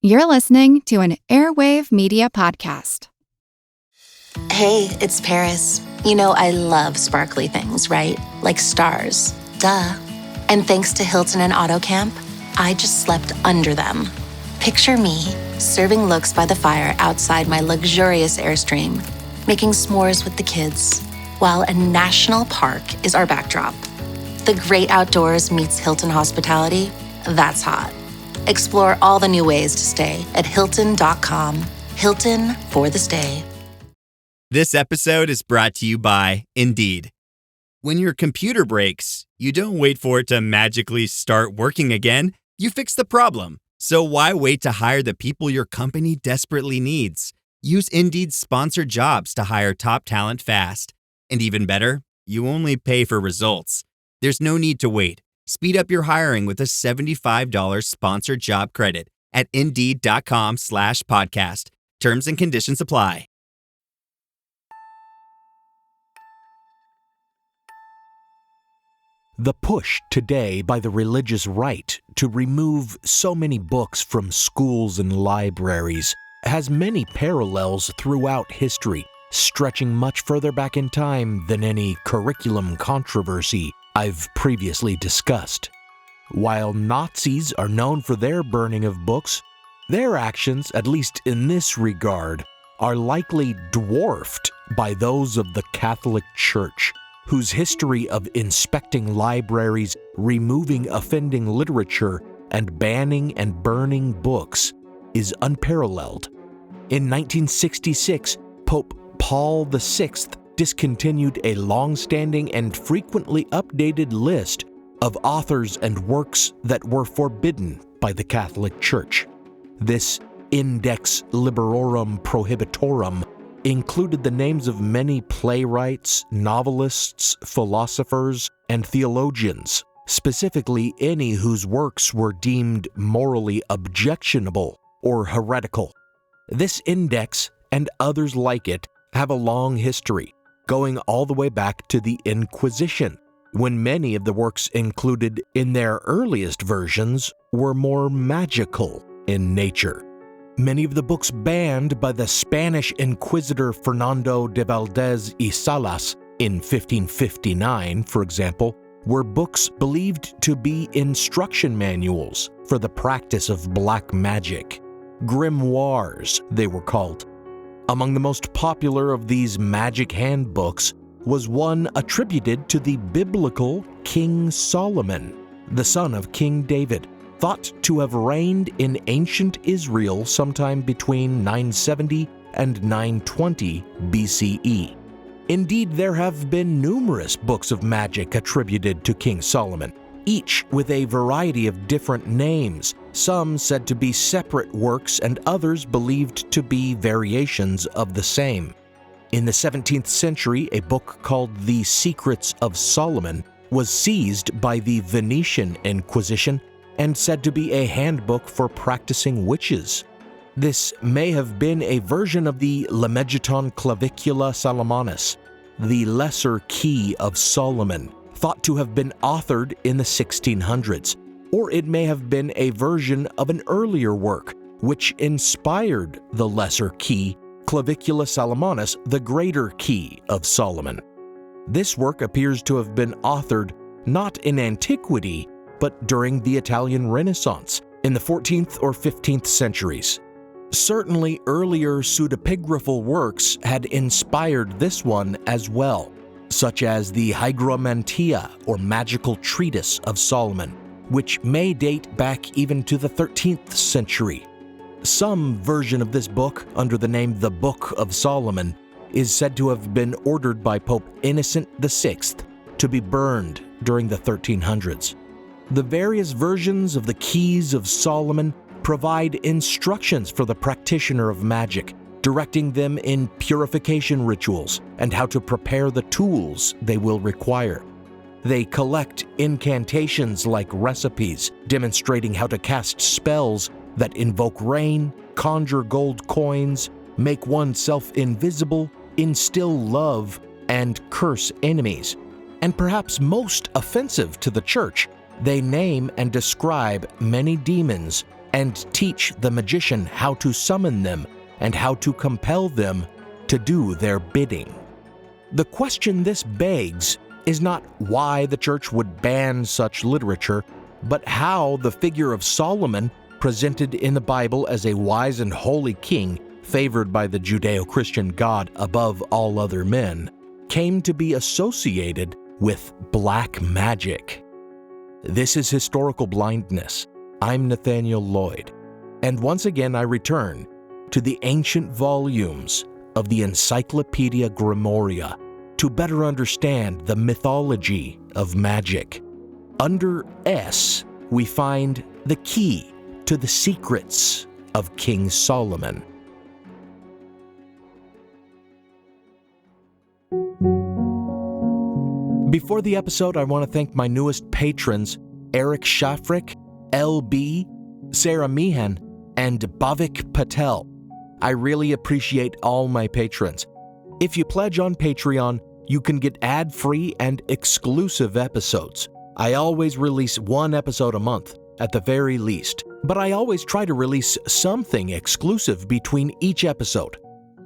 You're listening to an Airwave Media Podcast. Hey, it's Paris. You know I love sparkly things, right? Like stars. Duh. And thanks to Hilton and AutoCamp, I just slept under them. Picture me, serving looks by the fire outside my luxurious Airstream, making s'mores with the kids, while a national park is our backdrop. The great outdoors meets Hilton hospitality. That's hot. Explore all the new ways to stay at Hilton.com. Hilton for the stay. This episode is brought to you by Indeed. When your computer breaks, you don't wait for it to magically start working again. You fix the problem. So why wait to hire the people your company desperately needs? Use Indeed's sponsored jobs to hire top talent fast. And even better, you only pay for results. There's no need to wait. Speed up your hiring with a $75 sponsored job credit at Indeed.com/podcast. Terms and conditions apply. The push today by the religious right to remove so many books from schools and libraries has many parallels throughout history, stretching much further back in time than any curriculum controversy I've previously discussed. While Nazis are known for their burning of books, their actions, at least in this regard, are likely dwarfed by those of the Catholic Church, whose history of inspecting libraries, removing offending literature, and banning and burning books is unparalleled. In 1966, Pope Paul VI discontinued a long-standing and frequently updated list of authors and works that were forbidden by the Catholic Church. This Index Librorum Prohibitorum included the names of many playwrights, novelists, philosophers, and theologians, specifically any whose works were deemed morally objectionable or heretical. This index, and others like it, have a long history, going all the way back to the Inquisition, when many of the works included in their earliest versions were more magical in nature. Many of the books banned by the Spanish Inquisitor Fernando de Valdez y Salas in 1559, for example, were books believed to be instruction manuals for the practice of black magic. Grimoires, they were called. Among the most popular of these magic handbooks was one attributed to the biblical King Solomon, the son of King David, thought to have reigned in ancient Israel sometime between 970 and 920 BCE. Indeed, there have been numerous books of magic attributed to King Solomon, each with a variety of different names, some said to be separate works and others believed to be variations of the same. In the 17th century, a book called The Secrets of Solomon was seized by the Venetian Inquisition and said to be a handbook for practicing witches. This may have been a version of the Lemegeton Clavicula Salomonis, the lesser key of Solomon, thought to have been authored in the 1600s, or it may have been a version of an earlier work which inspired the lesser key, Clavicula Salomonis, the greater key of Solomon. This work appears to have been authored not in antiquity, but during the Italian Renaissance, in the 14th or 15th centuries. Certainly earlier pseudepigraphal works had inspired this one as well, such as the Hygromantia, or Magical Treatise of Solomon, which may date back even to the 13th century. Some version of this book, under the name The Book of Solomon, is said to have been ordered by Pope Innocent VI to be burned during the 1300s. The various versions of the Keys of Solomon provide instructions for the practitioner of magic, directing them in purification rituals and how to prepare the tools they will require. They collect incantations like recipes, demonstrating how to cast spells that invoke rain, conjure gold coins, make oneself invisible, instill love, and curse enemies. And perhaps most offensive to the church, they name and describe many demons and teach the magician how to summon them and how to compel them to do their bidding. The question this begs is not why the church would ban such literature, but how the figure of Solomon, presented in the Bible as a wise and holy king favored by the Judeo-Christian God above all other men, came to be associated with black magic. This is Historical Blindness. I'm Nathaniel Lloyd, and once again I return to the ancient volumes of the Encyclopedia Grimoria to better understand the mythology of magic. Under S, we find the key to the secrets of King Solomon. Before the episode, I want to thank my newest patrons, Eric Shafrick, LB, Sarah Meehan, and Bhavik Patel. I really appreciate all my patrons. If you pledge on Patreon, you can get ad-free and exclusive episodes. I always release one episode a month, at the very least, but I always try to release something exclusive between each episode.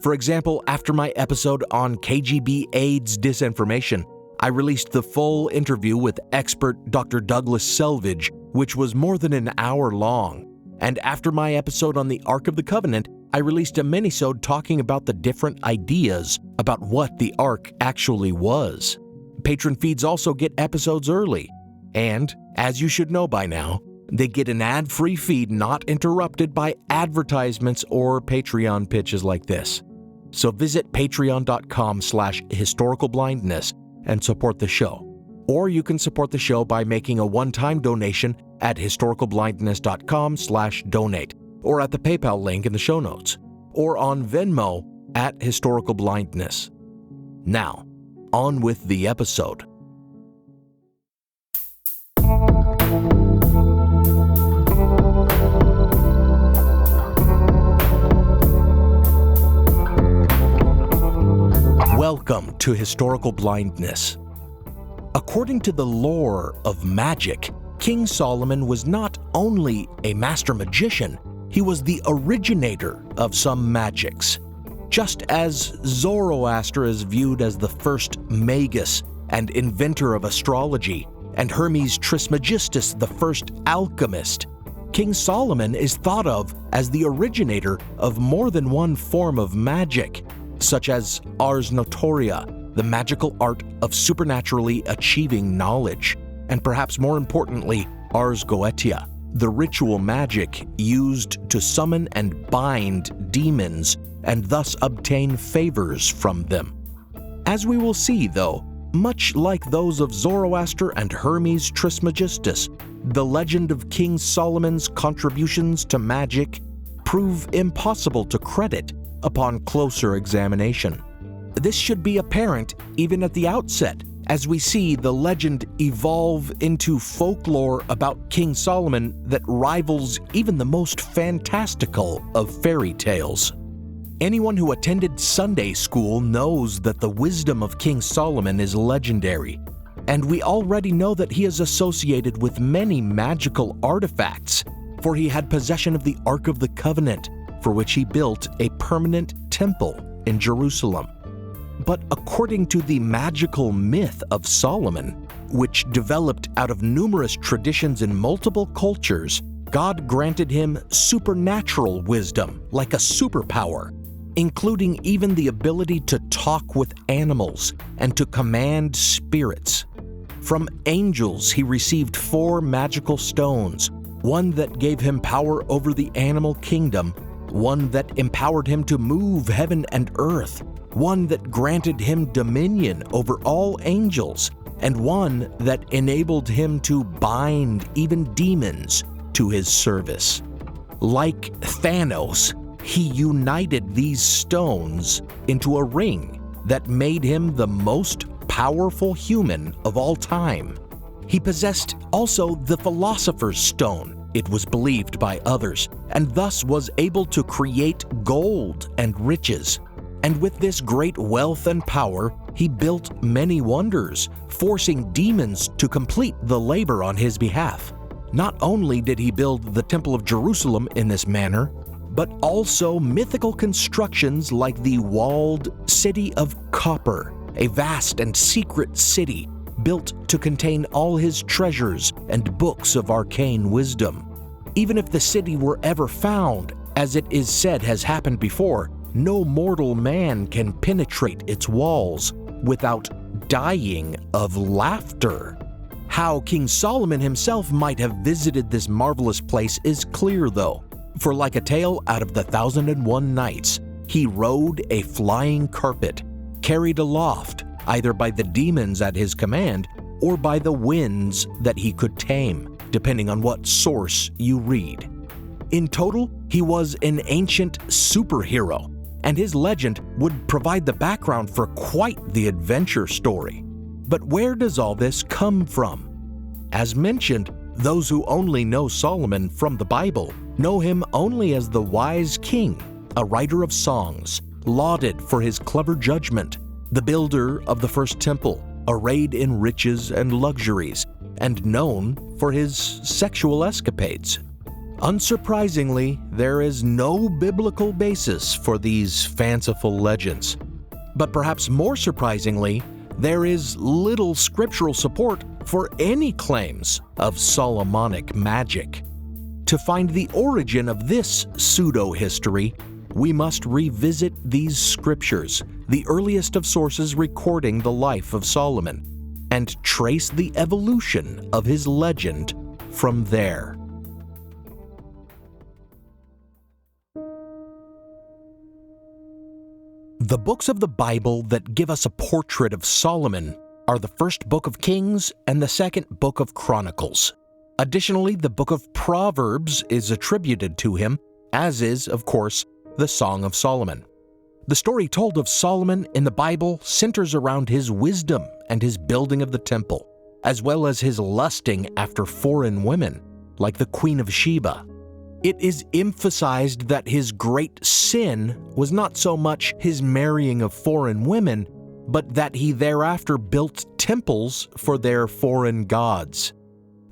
For example, after my episode on KGB AIDS disinformation, I released the full interview with expert Dr. Douglas Selvage, which was more than an hour long. And after my episode on the Ark of the Covenant, I released a minisode talking about the different ideas about what the Ark actually was. Patron feeds also get episodes early. And, as you should know by now, they get an ad-free feed not interrupted by advertisements or Patreon pitches like this. So visit patreon.com/historicalblindness and support the show. Or you can support the show by making a one-time donation at historicalblindness.com/donate, or at the PayPal link in the show notes, or on Venmo at Historical Blindness. Now, on with the episode. Welcome to Historical Blindness. According to the lore of magic, King Solomon was not only a master magician, he was the originator of some magics. Just as Zoroaster is viewed as the first magus and inventor of astrology, and Hermes Trismegistus the first alchemist, King Solomon is thought of as the originator of more than one form of magic, such as ars notoria, the magical art of supernaturally achieving knowledge, and perhaps more importantly, ars goetia, the ritual magic used to summon and bind demons and thus obtain favors from them. As we will see, though, much like those of Zoroaster and Hermes Trismegistus, the legend of King Solomon's contributions to magic prove impossible to credit upon closer examination. This should be apparent even at the outset, as we see the legend evolve into folklore about King Solomon that rivals even the most fantastical of fairy tales. Anyone who attended Sunday school knows that the wisdom of King Solomon is legendary, and we already know that he is associated with many magical artifacts, for he had possession of the Ark of the Covenant, for which he built a permanent temple in Jerusalem. But according to the magical myth of Solomon, which developed out of numerous traditions in multiple cultures, God granted him supernatural wisdom, like a superpower, including even the ability to talk with animals and to command spirits. From angels, he received 4 magical stones, one that gave him power over the animal kingdom, one that empowered him to move heaven and earth, one that granted him dominion over all angels, and one that enabled him to bind even demons to his service. Like Thanos, he united these stones into a ring that made him the most powerful human of all time. He possessed also the Philosopher's Stone, it was believed by others, and thus was able to create gold and riches. And with this great wealth and power, he built many wonders, forcing demons to complete the labor on his behalf. Not only did he build the Temple of Jerusalem in this manner, but also mythical constructions like the walled City of Copper, a vast and secret city built to contain all his treasures and books of arcane wisdom. Even if the city were ever found, as it is said has happened before, no mortal man can penetrate its walls without dying of laughter. How King Solomon himself might have visited this marvelous place is clear though, for like a tale out of the 1001 Nights, he rode a flying carpet, carried aloft either by the demons at his command or by the winds that he could tame, depending on what source you read. In total, he was an ancient superhero, and his legend would provide the background for quite the adventure story. But where does all this come from? As mentioned, those who only know Solomon from the Bible know him only as the wise king, a writer of songs, lauded for his clever judgment, the builder of the first temple, arrayed in riches and luxuries, and known for his sexual escapades. Unsurprisingly, there is no biblical basis for these fanciful legends. But perhaps more surprisingly, there is little scriptural support for any claims of Solomonic magic. To find the origin of this pseudo-history, we must revisit these scriptures, the earliest of sources recording the life of Solomon, and trace the evolution of his legend from there. The books of the Bible that give us a portrait of Solomon are the first book of Kings and the second book of Chronicles. Additionally, the book of Proverbs is attributed to him, as is, of course, the Song of Solomon. The story told of Solomon in the Bible centers around his wisdom and his building of the temple, as well as his lusting after foreign women, like the Queen of Sheba. It is emphasized that his great sin was not so much his marrying of foreign women, but that he thereafter built temples for their foreign gods.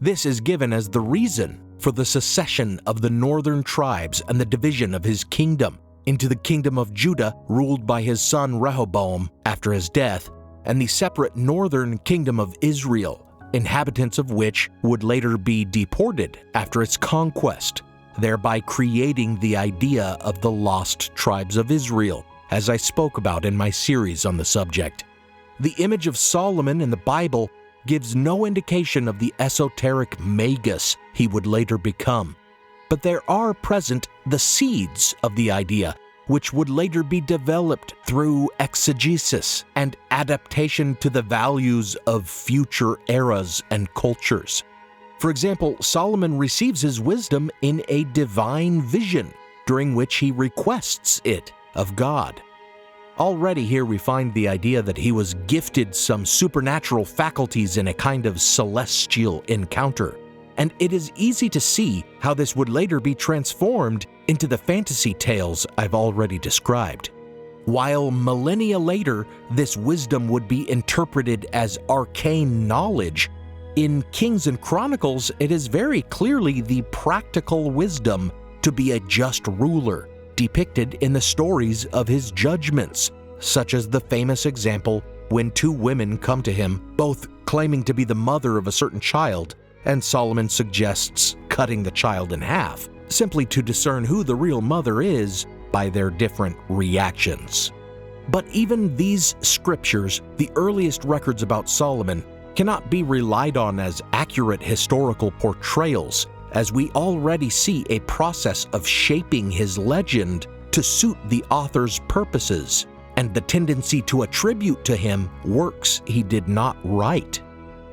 This is given as the reason for the secession of the northern tribes and the division of his kingdom into the kingdom of Judah, ruled by his son Rehoboam after his death, and the separate northern kingdom of Israel, inhabitants of which would later be deported after its conquest, thereby creating the idea of the lost tribes of Israel, as I spoke about in my series on the subject. The image of Solomon in the Bible gives no indication of the esoteric magus he would later become, but there are present the seeds of the idea, which would later be developed through exegesis and adaptation to the values of future eras and cultures. For example, Solomon receives his wisdom in a divine vision, during which he requests it of God. Already here we find the idea that he was gifted some supernatural faculties in a kind of celestial encounter, and it is easy to see how this would later be transformed into the fantasy tales I've already described. While millennia later, this wisdom would be interpreted as arcane knowledge, in Kings and Chronicles, it is very clearly the practical wisdom to be a just ruler, depicted in the stories of his judgments, such as the famous example when two women come to him, both claiming to be the mother of a certain child, and Solomon suggests cutting the child in half, simply to discern who the real mother is by their different reactions. But even these scriptures, the earliest records about Solomon, cannot be relied on as accurate historical portrayals, as we already see a process of shaping his legend to suit the author's purposes, and the tendency to attribute to him works he did not write.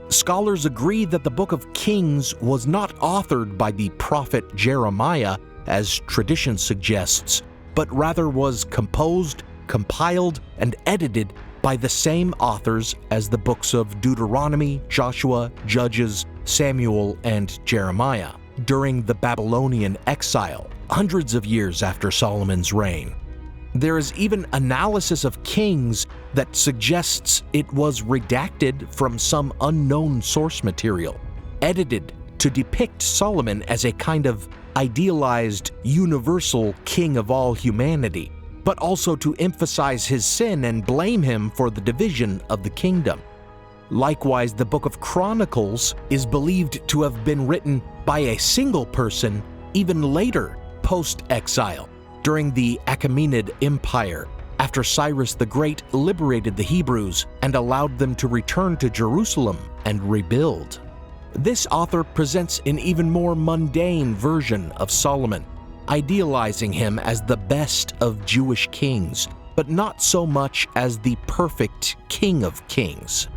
Scholars agree that the Book of Kings was not authored by the prophet Jeremiah, as tradition suggests, but rather was composed, compiled, and edited by the same authors as the books of Deuteronomy, Joshua, Judges, Samuel, and Jeremiah, during the Babylonian exile, hundreds of years after Solomon's reign. There is even analysis of Kings that suggests it was redacted from some unknown source material, edited to depict Solomon as a kind of idealized, universal king of all humanity, but also to emphasize his sin and blame him for the division of the kingdom. Likewise, the Book of Chronicles is believed to have been written by a single person even later, post-exile, during the Achaemenid Empire, after Cyrus the Great liberated the Hebrews and allowed them to return to Jerusalem and rebuild. This author presents an even more mundane version of Solomon, idealizing him as the best of Jewish kings, but not so much as the perfect king of kings.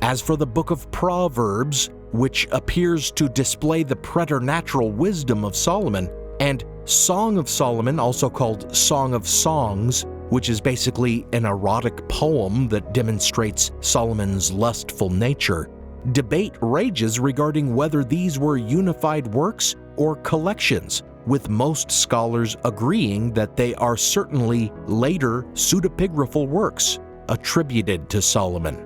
As for the Book of Proverbs, which appears to display the preternatural wisdom of Solomon, and Song of Solomon, also called Song of Songs, which is basically an erotic poem that demonstrates Solomon's lustful nature, debate rages regarding whether these were unified works or collections, with most scholars agreeing that they are certainly later pseudepigraphal works attributed to Solomon.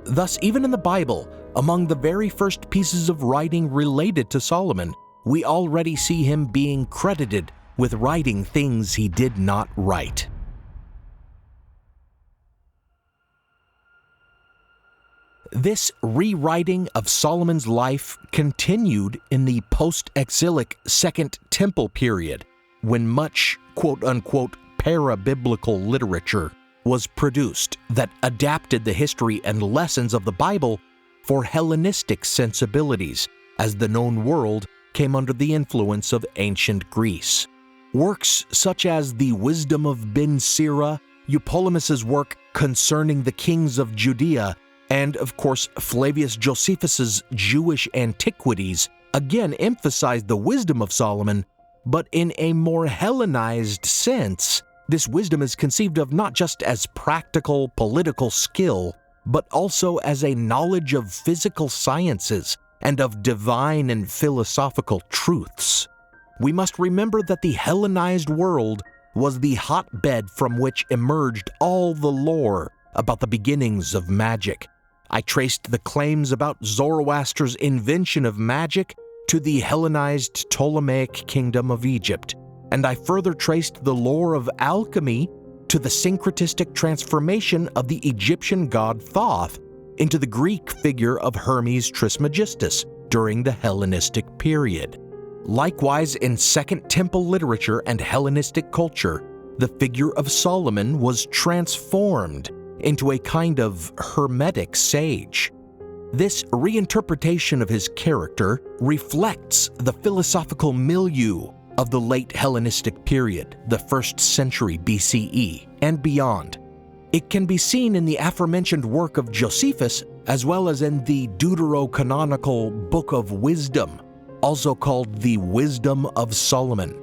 Thus, even in the Bible, among the very first pieces of writing related to Solomon, we already see him being credited with writing things he did not write. This rewriting of Solomon's life continued in the post-exilic Second Temple period, when much quote-unquote para-biblical literature was produced that adapted the history and lessons of the Bible for Hellenistic sensibilities, as the known world came under the influence of ancient Greece. Works such as the Wisdom of Ben Sira, Eupolemus's work concerning the kings of Judea, and of course Flavius Josephus's Jewish Antiquities again emphasized the wisdom of Solomon, but in a more Hellenized sense. This wisdom is conceived of not just as practical political skill, but also as a knowledge of physical sciences and of divine and philosophical truths. We must remember that the Hellenized world was the hotbed from which emerged all the lore about the beginnings of magic. I traced the claims about Zoroaster's invention of magic to the Hellenized Ptolemaic kingdom of Egypt, and I further traced the lore of alchemy to the syncretistic transformation of the Egyptian god Thoth into the Greek figure of Hermes Trismegistus during the Hellenistic period. Likewise, in Second Temple literature and Hellenistic culture, the figure of Solomon was transformed into a kind of hermetic sage. This reinterpretation of his character reflects the philosophical milieu of the late Hellenistic period, the 1st century BCE, and beyond. It can be seen in the aforementioned work of Josephus, as well as in the deuterocanonical Book of Wisdom, also called the Wisdom of Solomon.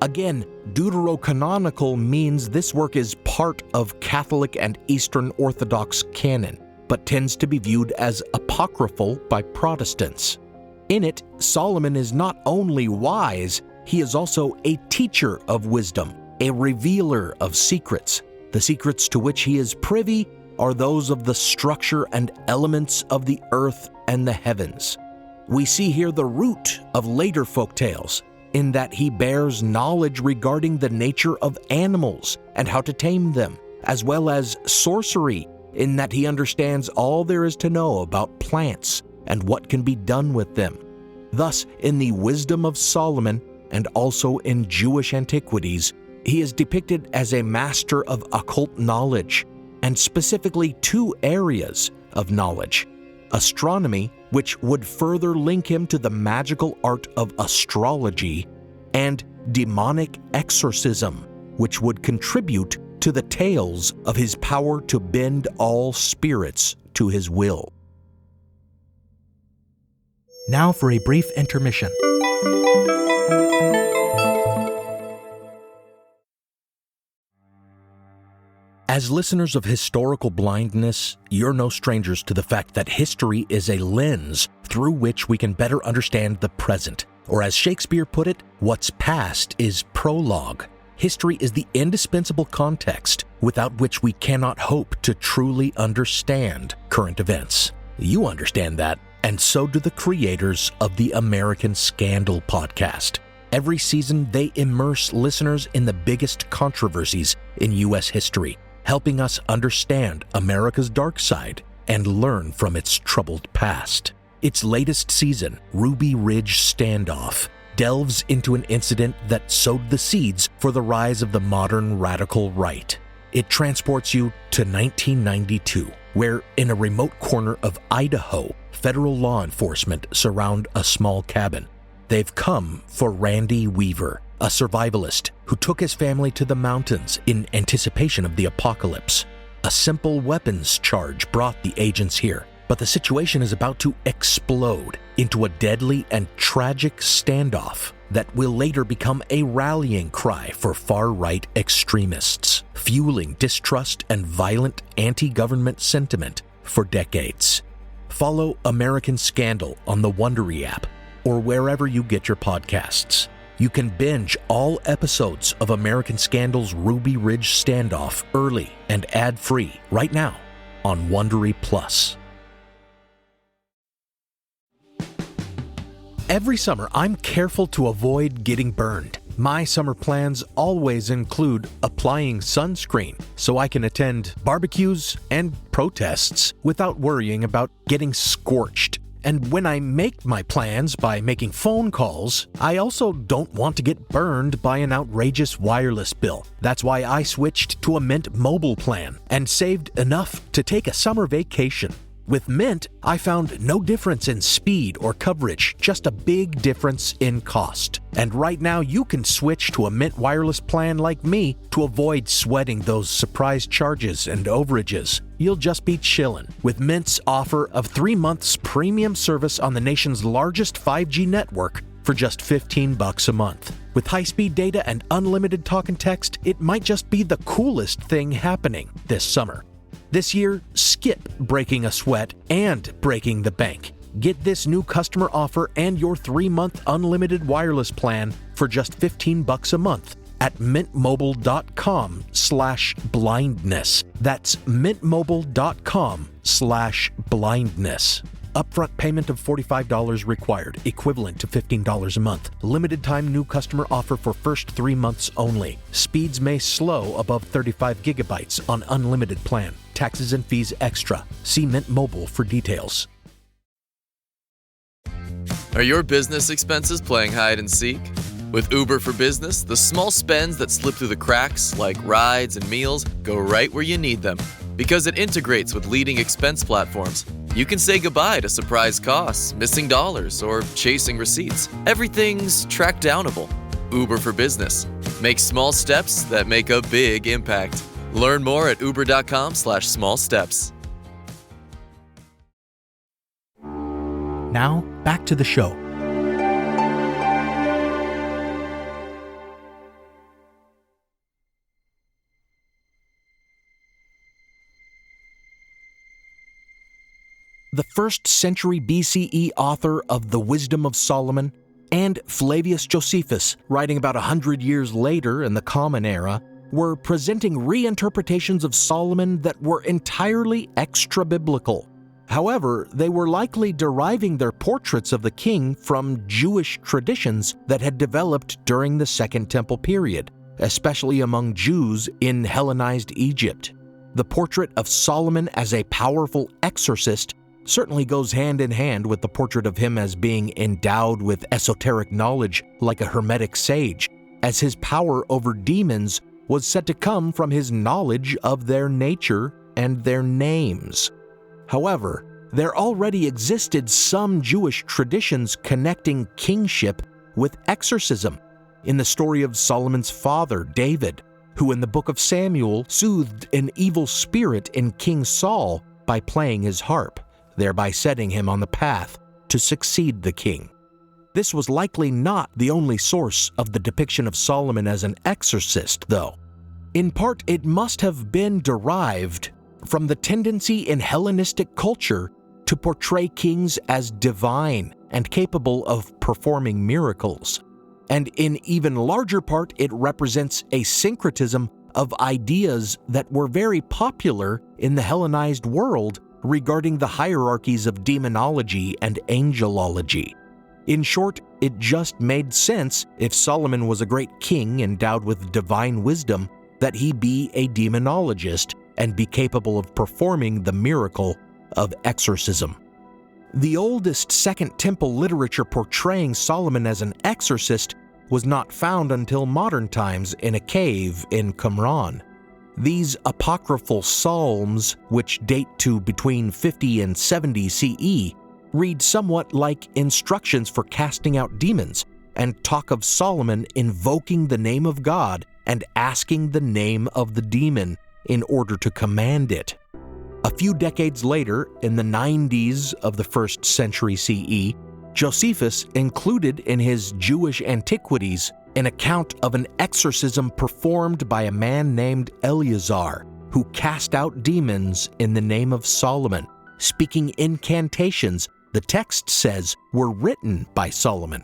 Again, deuterocanonical means this work is part of Catholic and Eastern Orthodox canon, but tends to be viewed as apocryphal by Protestants. In it, Solomon is not only wise, he is also a teacher of wisdom, a revealer of secrets. The secrets to which he is privy are those of the structure and elements of the earth and the heavens. We see here the root of later folktales, in that he bears knowledge regarding the nature of animals and how to tame them, as well as sorcery, in that he understands all there is to know about plants and what can be done with them. Thus, in the Wisdom of Solomon, and also in Jewish antiquities, he is depicted as a master of occult knowledge, and specifically 2 areas of knowledge: astronomy, which would further link him to the magical art of astrology, and demonic exorcism, which would contribute to the tales of his power to bend all spirits to his will. Now for a brief intermission. As listeners of Historical Blindness, you're no strangers to the fact that history is a lens through which we can better understand the present. Or as Shakespeare put it, what's past is prologue. History is the indispensable context without which we cannot hope to truly understand current events. You understand that, and so do the creators of the American Scandal podcast. Every season, they immerse listeners in the biggest controversies in U.S. history, helping us understand America's dark side and learn from its troubled past. Its latest season, Ruby Ridge Standoff, delves into an incident that sowed the seeds for the rise of the modern radical right. It transports you to 1992, where in a remote corner of Idaho, federal law enforcement surround a small cabin. They've come for Randy Weaver, a survivalist who took his family to the mountains in anticipation of the apocalypse. A simple weapons charge brought the agents here, but the situation is about to explode into a deadly and tragic standoff that will later become a rallying cry for far-right extremists, fueling distrust and violent anti-government sentiment for decades. Follow American Scandal on the Wondery app or wherever you get your podcasts. You can binge all episodes of American Scandal's Ruby Ridge Standoff early and ad-free right now on Wondery Plus. Every summer, I'm careful to avoid getting burned. My summer plans always include applying sunscreen so I can attend barbecues and protests without worrying about getting scorched. And when I make my plans by making phone calls, I also don't want to get burned by an outrageous wireless bill. That's why I switched to a Mint Mobile plan and saved enough to take a summer vacation. With Mint, I found no difference in speed or coverage, just a big difference in cost. And right now, you can switch to a Mint wireless plan like me to avoid sweating those surprise charges and overages. You'll just be chillin' with Mint's offer of 3 months premium service on the nation's largest 5G network for just $15 a month. With high-speed data and unlimited talk and text, it might just be the coolest thing happening this summer. This year, skip breaking a sweat and breaking the bank. Get this new customer offer and your 3-month unlimited wireless plan for just $15 a month at mintmobile.com/blindness. That's mintmobile.com/blindness. Upfront payment of $45 required, equivalent to $15 a month. Limited time new customer offer for first 3 months only. Speeds may slow above 35 gigabytes on unlimited plan. Taxes and fees extra. See Mint Mobile for details. Are your business expenses playing hide and seek? With Uber for Business, the small spends that slip through the cracks, like rides and meals, go right where you need them. Because it integrates with leading expense platforms, you can say goodbye to surprise costs, missing dollars, or chasing receipts. Everything's track downable. Uber for Business. Make small steps that make a big impact. Learn more at uber.com/small steps. Now, back to the show. The 1st century BCE author of The Wisdom of Solomon and Flavius Josephus, writing about 100 years later in the Common Era, were presenting reinterpretations of Solomon that were entirely extra-biblical. However, they were likely deriving their portraits of the king from Jewish traditions that had developed during the Second Temple period, especially among Jews in Hellenized Egypt. The portrait of Solomon as a powerful exorcist certainly goes hand in hand with the portrait of him as being endowed with esoteric knowledge like a hermetic sage, as his power over demons was said to come from his knowledge of their nature and their names. However, there already existed some Jewish traditions connecting kingship with exorcism. In the story of Solomon's father, David, who in the book of Samuel soothed an evil spirit in King Saul by playing his harp, thereby setting him on the path to succeed the king. This was likely not the only source of the depiction of Solomon as an exorcist, though. In part, it must have been derived from the tendency in Hellenistic culture to portray kings as divine and capable of performing miracles. And in even larger part, it represents a syncretism of ideas that were very popular in the Hellenized world regarding the hierarchies of demonology and angelology. In short, it just made sense, if Solomon was a great king endowed with divine wisdom, that he be a demonologist and be capable of performing the miracle of exorcism. The oldest Second Temple literature portraying Solomon as an exorcist was not found until modern times in a cave in Qumran. These apocryphal psalms, which date to between 50 and 70 CE, read somewhat like instructions for casting out demons, and talk of Solomon invoking the name of God and asking the name of the demon in order to command it. A few decades later, in the 90s of the 1st century CE, Josephus included in his Jewish Antiquities an account of an exorcism performed by a man named Eleazar, who cast out demons in the name of Solomon, speaking incantations the text says were written by Solomon,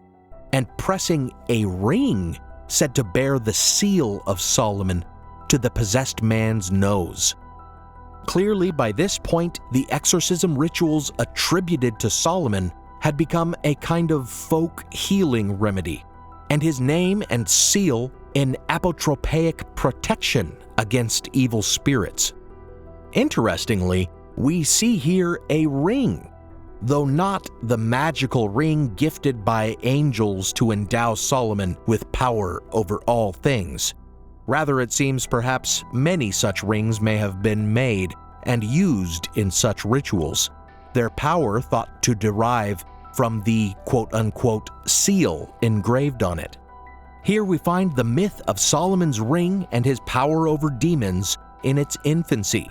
and pressing a ring said to bear the seal of Solomon to the possessed man's nose. Clearly, by this point, the exorcism rituals attributed to Solomon had become a kind of folk healing remedy, and his name and seal an apotropaic protection against evil spirits. Interestingly, we see here a ring, though not the magical ring gifted by angels to endow Solomon with power over all things. Rather, it seems perhaps many such rings may have been made and used in such rituals, their power thought to derive from the quote-unquote seal engraved on it. Here we find the myth of Solomon's ring and his power over demons in its infancy.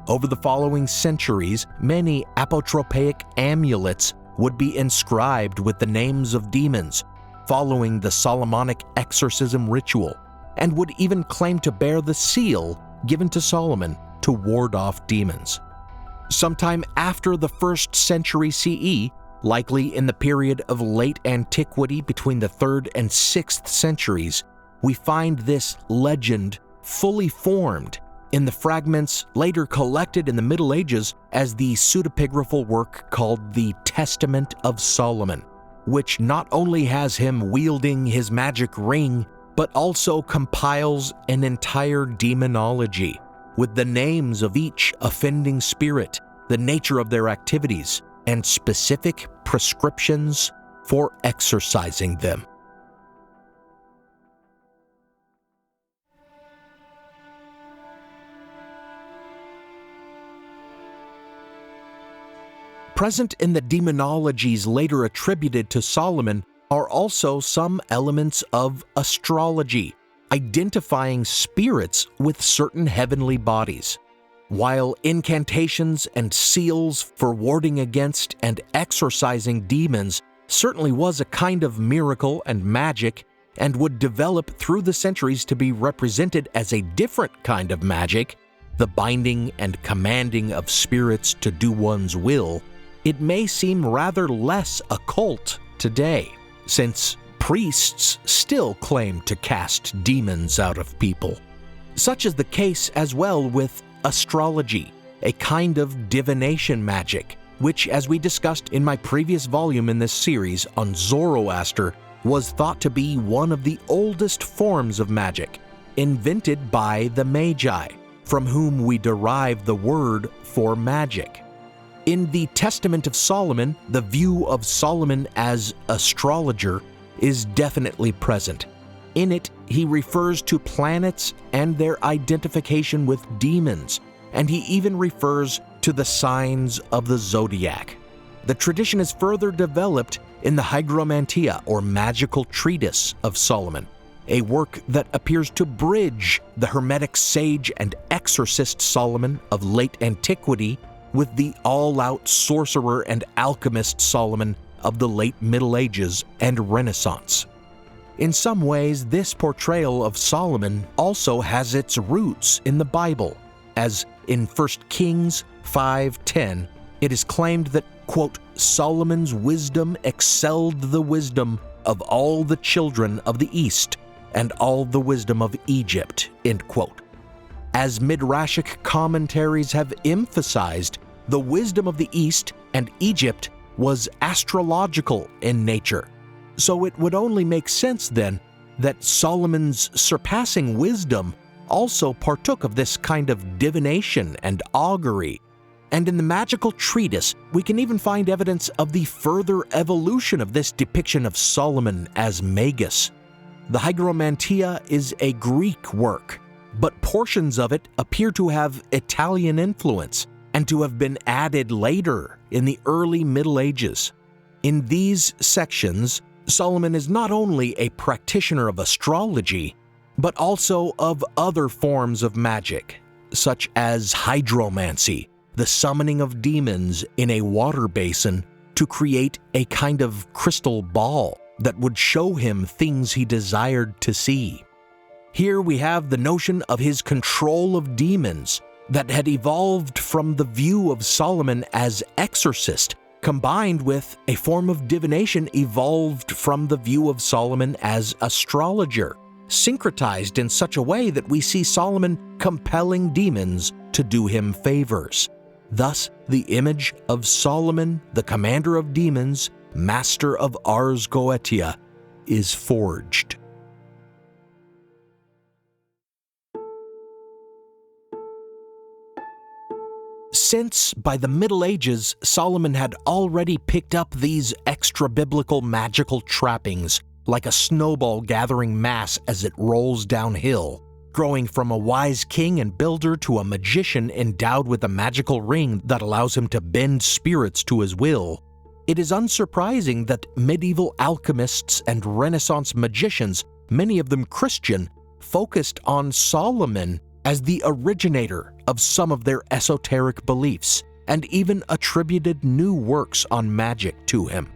Over the following centuries, many apotropaic amulets would be inscribed with the names of demons, following the Solomonic exorcism ritual, and would even claim to bear the seal given to Solomon to ward off demons. Sometime after the 1st century CE, likely in the period of late antiquity between the 3rd and 6th centuries, we find this legend fully formed in the fragments later collected in the Middle Ages as the pseudepigraphal work called the Testament of Solomon, which not only has him wielding his magic ring, but also compiles an entire demonology with the names of each offending spirit, the nature of their activities, and specific prescriptions for exorcising them. Present in the demonologies later attributed to Solomon are also some elements of astrology, identifying spirits with certain heavenly bodies. While incantations and seals for warding against and exorcising demons certainly was a kind of miracle and magic, and would develop through the centuries to be represented as a different kind of magic, the binding and commanding of spirits to do one's will, it may seem rather less occult today, since priests still claim to cast demons out of people. Such is the case as well with astrology, a kind of divination magic, which, as we discussed in my previous volume in this series on Zoroaster, was thought to be one of the oldest forms of magic, invented by the Magi, from whom we derive the word for magic. In the Testament of Solomon, the view of Solomon as astrologer is definitely present. In it, he refers to planets and their identification with demons, and he even refers to the signs of the zodiac. The tradition is further developed in the Hygromantia, or magical treatise of Solomon, a work that appears to bridge the Hermetic sage and exorcist Solomon of late antiquity with the all-out sorcerer and alchemist Solomon of the late Middle Ages and Renaissance. In some ways, this portrayal of Solomon also has its roots in the Bible, as in 1 Kings 5:10, it is claimed that, quote, Solomon's wisdom excelled the wisdom of all the children of the East and all the wisdom of Egypt, end quote. As Midrashic commentaries have emphasized, The wisdom of the East and Egypt was astrological in nature, so it would only make sense then that Solomon's surpassing wisdom also partook of this kind of divination and augury. And in the magical treatise, we can even find evidence of the further evolution of this depiction of Solomon as magus. The Hygromantia is a Greek work, but portions of it appear to have Italian influence and to have been added later in the early Middle Ages. In these sections, Solomon is not only a practitioner of astrology, but also of other forms of magic, such as hydromancy, the summoning of demons in a water basin to create a kind of crystal ball that would show him things he desired to see. Here we have the notion of his control of demons that had evolved from the view of Solomon as exorcist, combined with a form of divination evolved from the view of Solomon as astrologer, syncretized in such a way that we see Solomon compelling demons to do him favors. Thus, the image of Solomon, the commander of demons, master of Ars Goetia, is forged. Since, by the Middle Ages, Solomon had already picked up these extra-biblical magical trappings, like a snowball gathering mass as it rolls downhill, growing from a wise king and builder to a magician endowed with a magical ring that allows him to bend spirits to his will, it is unsurprising that medieval alchemists and Renaissance magicians, many of them Christian, focused on Solomon as the originator of some of their esoteric beliefs, and even attributed new works on magic to him.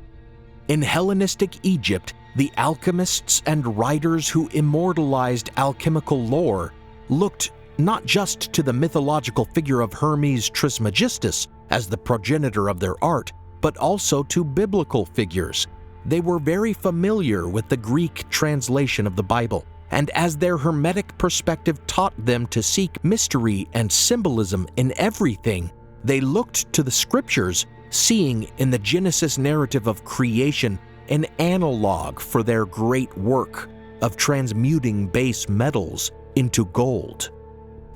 In Hellenistic Egypt, the alchemists and writers who immortalized alchemical lore looked not just to the mythological figure of Hermes Trismegistus as the progenitor of their art, but also to biblical figures. They were very familiar with the Greek translation of the Bible, and as their Hermetic perspective taught them to seek mystery and symbolism in everything, they looked to the scriptures, seeing in the Genesis narrative of creation an analog for their great work of transmuting base metals into gold.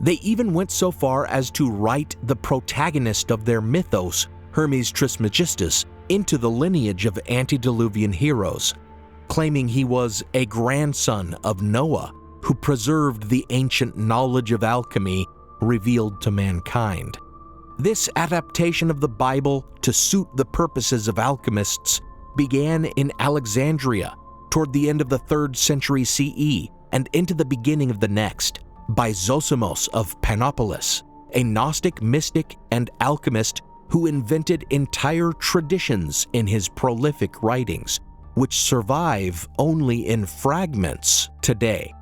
They even went so far as to write the protagonist of their mythos, Hermes Trismegistus, into the lineage of antediluvian heroes, claiming he was a grandson of Noah who preserved the ancient knowledge of alchemy revealed to mankind. This adaptation of the Bible to suit the purposes of alchemists began in Alexandria toward the end of the 3rd century CE and into the beginning of the next by Zosimos of Panopolis, a Gnostic mystic and alchemist who invented entire traditions in his prolific writings, which survive only in fragments today.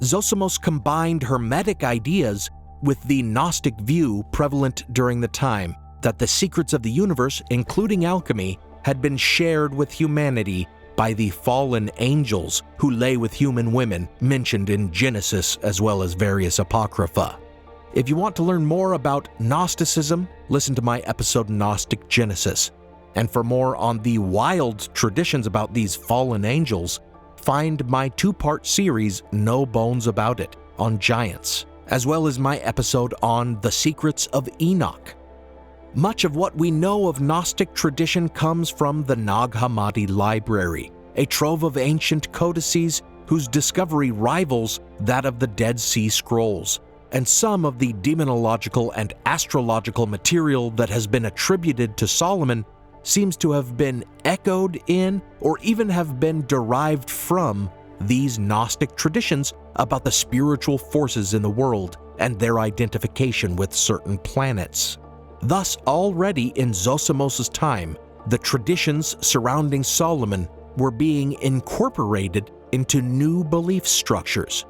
Zosimos combined Hermetic ideas with the Gnostic view prevalent during the time that the secrets of the universe, including alchemy, had been shared with humanity by the fallen angels who lay with human women mentioned in Genesis as well as various apocrypha. If you want to learn more about Gnosticism, listen to my episode Gnostic Genesis. And for more on the wild traditions about these fallen angels, find my 2-part series No Bones About It on giants, as well as my episode on the secrets of Enoch. Much of what we know of Gnostic tradition comes from the Nag Hammadi Library, a trove of ancient codices whose discovery rivals that of the Dead Sea Scrolls, and some of the demonological and astrological material that has been attributed to Solomon seems to have been echoed in or even have been derived from these Gnostic traditions about the spiritual forces in the world and their identification with certain planets. Thus, already in Zosimos' time, the traditions surrounding Solomon were being incorporated into new belief structures.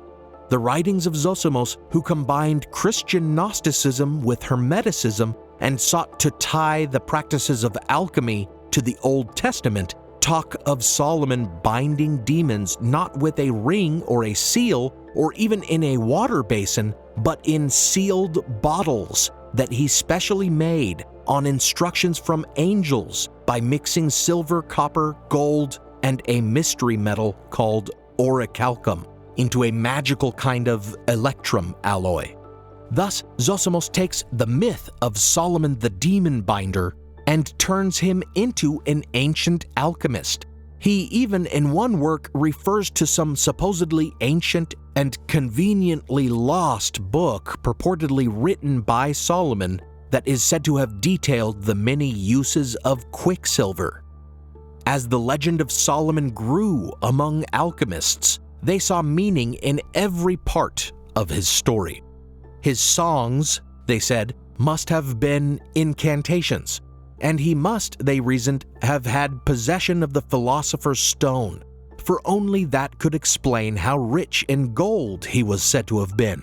The writings of Zosimos, who combined Christian Gnosticism with Hermeticism and sought to tie the practices of alchemy to the Old Testament, talk of Solomon binding demons not with a ring or a seal or even in a water basin, but in sealed bottles that he specially made on instructions from angels by mixing silver, copper, gold, and a mystery metal called orichalcum into a magical kind of electrum alloy. Thus, Zosimos takes the myth of Solomon the demon binder and turns him into an ancient alchemist. He even in one work refers to some supposedly ancient and conveniently lost book purportedly written by Solomon that is said to have detailed the many uses of quicksilver. As the legend of Solomon grew among alchemists, they saw meaning in every part of his story. His songs, they said, must have been incantations, and he must, they reasoned, have had possession of the philosopher's stone, for only that could explain how rich in gold he was said to have been.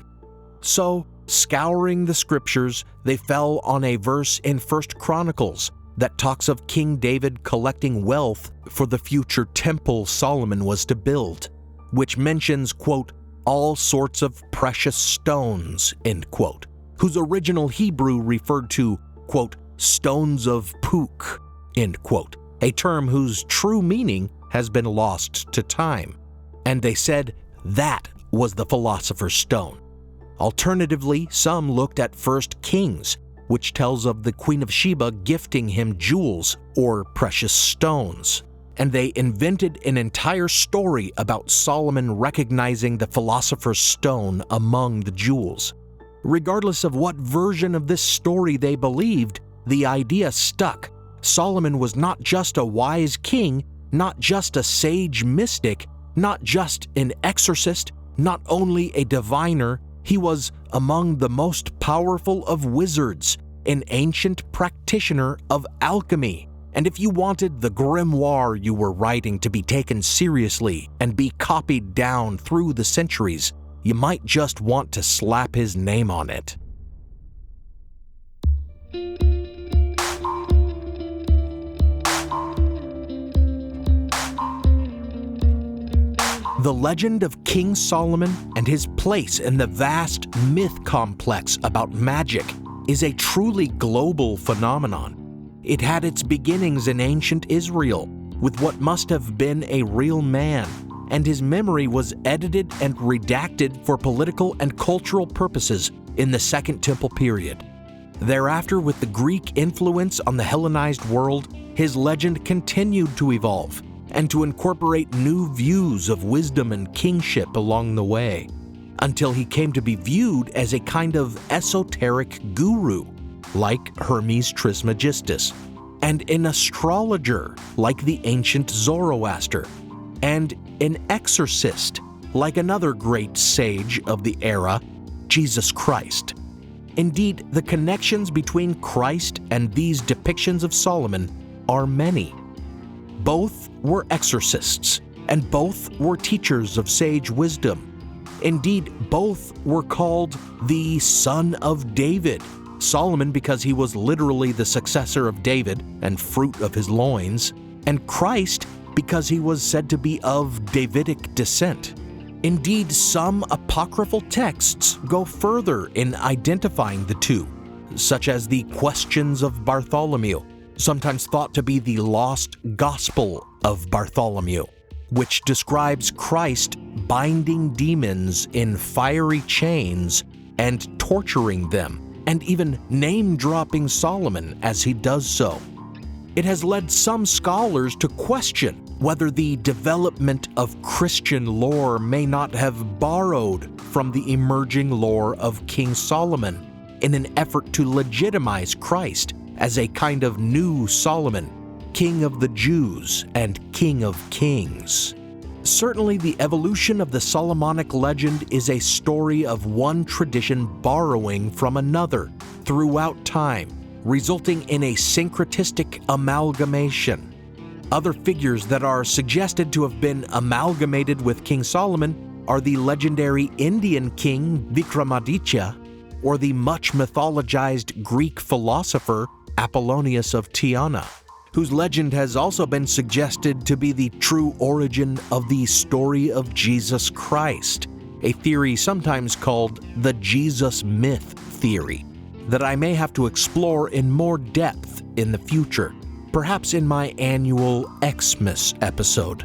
So, scouring the scriptures, they fell on a verse in 1 Chronicles that talks of King David collecting wealth for the future temple Solomon was to build, which mentions, quote, all sorts of precious stones, end quote, whose original Hebrew referred to, quote, stones of Puk, end quote, a term whose true meaning has been lost to time. And they said that was the philosopher's stone. Alternatively, some looked at 1 Kings, which tells of the Queen of Sheba gifting him jewels or precious stones, and they invented an entire story about Solomon recognizing the philosopher's stone among the jewels. Regardless of what version of this story they believed, the idea stuck. Solomon was not just a wise king, not just a sage mystic, not just an exorcist, not only a diviner, he was among the most powerful of wizards, an ancient practitioner of alchemy. And if you wanted the grimoire you were writing to be taken seriously and be copied down through the centuries, you might just want to slap his name on it. The legend of King Solomon and his place in the vast myth complex about magic is a truly global phenomenon. It had its beginnings in ancient Israel with what must have been a real man, and his memory was edited and redacted for political and cultural purposes in the Second Temple period. Thereafter, with the Greek influence on the Hellenized world, his legend continued to evolve and to incorporate new views of wisdom and kingship along the way, until he came to be viewed as a kind of esoteric guru, like Hermes Trismegistus, and an astrologer, like the ancient Zoroaster, and an exorcist, like another great sage of the era, Jesus Christ. Indeed, the connections between Christ and these depictions of Solomon are many. Both were exorcists, and both were teachers of sage wisdom. Indeed, both were called the Son of David. Solomon because he was literally the successor of David and fruit of his loins, and Christ because he was said to be of Davidic descent. Indeed, some apocryphal texts go further in identifying the two, such as the Questions of Bartholomew, sometimes thought to be the lost Gospel of Bartholomew, which describes Christ binding demons in fiery chains and torturing them, and even name-dropping Solomon as he does so. It has led some scholars to question whether the development of Christian lore may not have borrowed from the emerging lore of King Solomon in an effort to legitimize Christ as a kind of new Solomon, King of the Jews and King of Kings. Certainly, the evolution of the Solomonic legend is a story of one tradition borrowing from another throughout time, resulting in a syncretistic amalgamation. Other figures that are suggested to have been amalgamated with King Solomon are the legendary Indian king Vikramaditya, or the much mythologized Greek philosopher Apollonius of Tyana, whose legend has also been suggested to be the true origin of the story of Jesus Christ, a theory sometimes called the Jesus myth theory. that I may have to explore in more depth in the future, perhaps in my annual Xmas episode.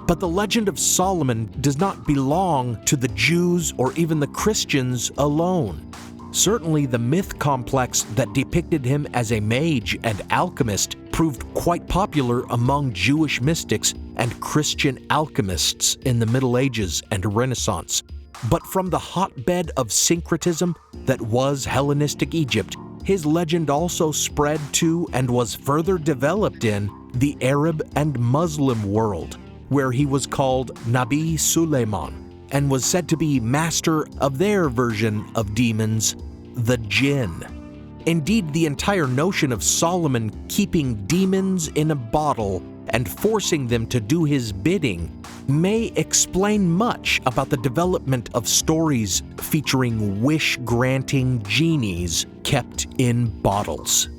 But the legend of Solomon does not belong to the Jews or even the Christians alone. Certainly the myth complex that depicted him as a mage and alchemist proved quite popular among Jewish mystics and Christian alchemists in the Middle Ages and Renaissance. But from the hotbed of syncretism that was Hellenistic Egypt, his legend also spread to and was further developed in the Arab and Muslim world, where he was called Nabi Suleiman and was said to be master of their version of demons, the jinn. Indeed, the entire notion of Solomon keeping demons in a bottle and forcing them to do his bidding may explain much about the development of stories featuring wish-granting genies kept in bottles.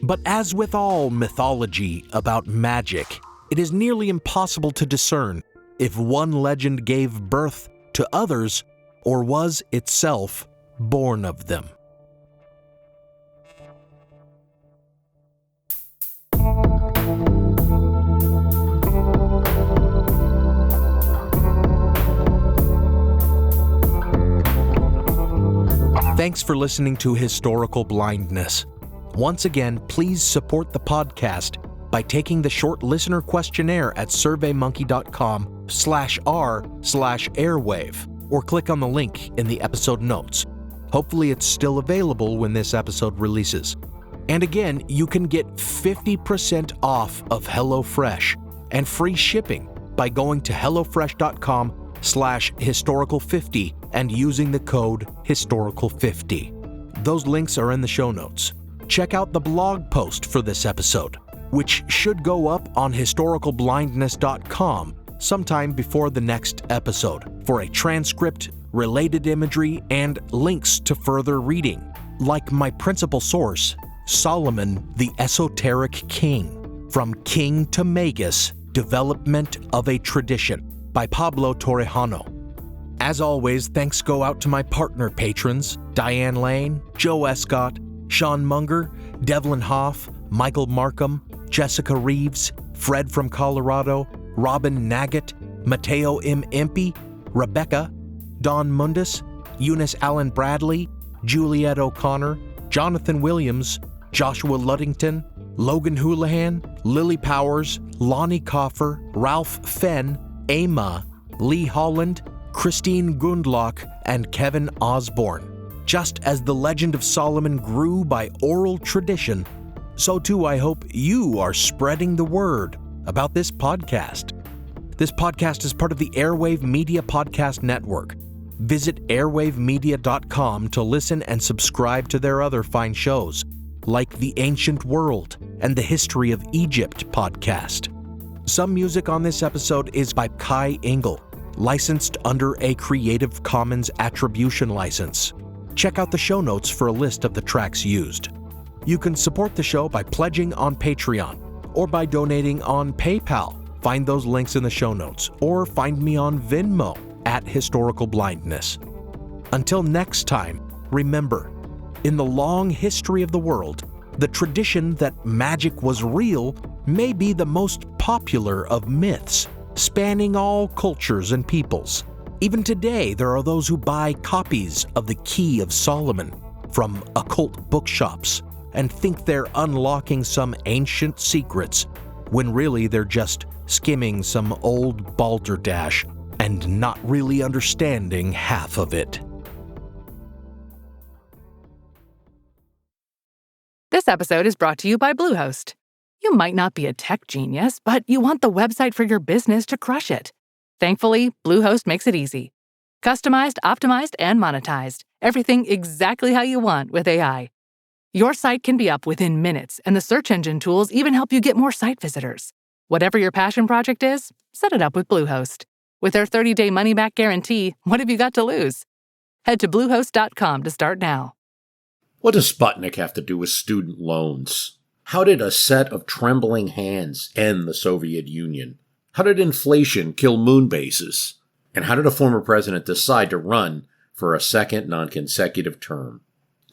But as with all mythology about magic, it is nearly impossible to discern if one legend gave birth to others or was itself born of them. Thanks for listening to Historical Blindness. Once again, please support the podcast by taking the short listener questionnaire at surveymonkey.com/r/airwave or click on the link in the episode notes. Hopefully it's still available when this episode releases. And again, you can get 50% off of HelloFresh and free shipping by going to hellofresh.com/historical50 and using the code historical50. Those links are in the show notes. Check out the blog post for this episode, which should go up on historicalblindness.com sometime before the next episode for a transcript, related imagery, and links to further reading, like my principal source, Solomon the Esoteric King, From King to Magus, Development of a Tradition by Pablo Torrejano. As always, thanks go out to my partner patrons, Diane Lane, Joe Escott, Sean Munger, Devlin Hoff, Michael Markham, Jessica Reeves, Fred from Colorado, Robin Naggett, Mateo M. Impey, Rebecca, Don Mundus, Eunice Allen Bradley, Juliet O'Connor, Jonathan Williams, Joshua Luddington, Logan Houlihan, Lily Powers, Lonnie Coffer, Ralph Fenn, Ama, Lee Holland, Christine Gundlach, and Kevin Osborne. Just as the legend of Solomon grew by oral tradition, so too I hope you are spreading the word about this podcast. This podcast is part of the Airwave Media Podcast Network. Visit airwavemedia.com to listen and subscribe to their other fine shows, like The Ancient World and the History of Egypt podcast. Some music on this episode is by Kai Engel, licensed under a Creative Commons Attribution license. Check out the show notes for a list of the tracks used. You can support the show by pledging on Patreon or by donating on PayPal. Find those links in the show notes, or find me on Venmo at Historical Blindness. Until next time, remember, in the long history of the world, the tradition that magic was real may be the most popular of myths, spanning all cultures and peoples. Even today, there are those who buy copies of the Key of Solomon from occult bookshops and think they're unlocking some ancient secrets, when really they're just skimming some old balderdash and not really understanding half of it. This episode is brought to you by Bluehost. You might not be a tech genius, but you want the website for your business to crush it. Thankfully, Bluehost makes it easy. Customized, optimized, and monetized. Everything exactly how you want with AI. Your site can be up within minutes, and the search engine tools even help you get more site visitors. Whatever your passion project is, set it up with Bluehost. With their 30-day money-back guarantee, what have you got to lose? Head to Bluehost.com to start now. What does Sputnik have to do with student loans? How did a set of trembling hands end the Soviet Union? How did inflation kill moon bases? And how did a former president decide to run for a second non-consecutive term?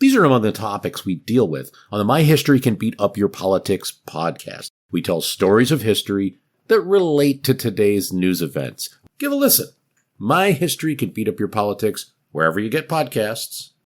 These are among the topics we deal with on the My History Can Beat Up Your Politics podcast. We tell stories of history that relate to today's news events. Give a listen. My History Can Beat Up Your Politics, wherever you get podcasts.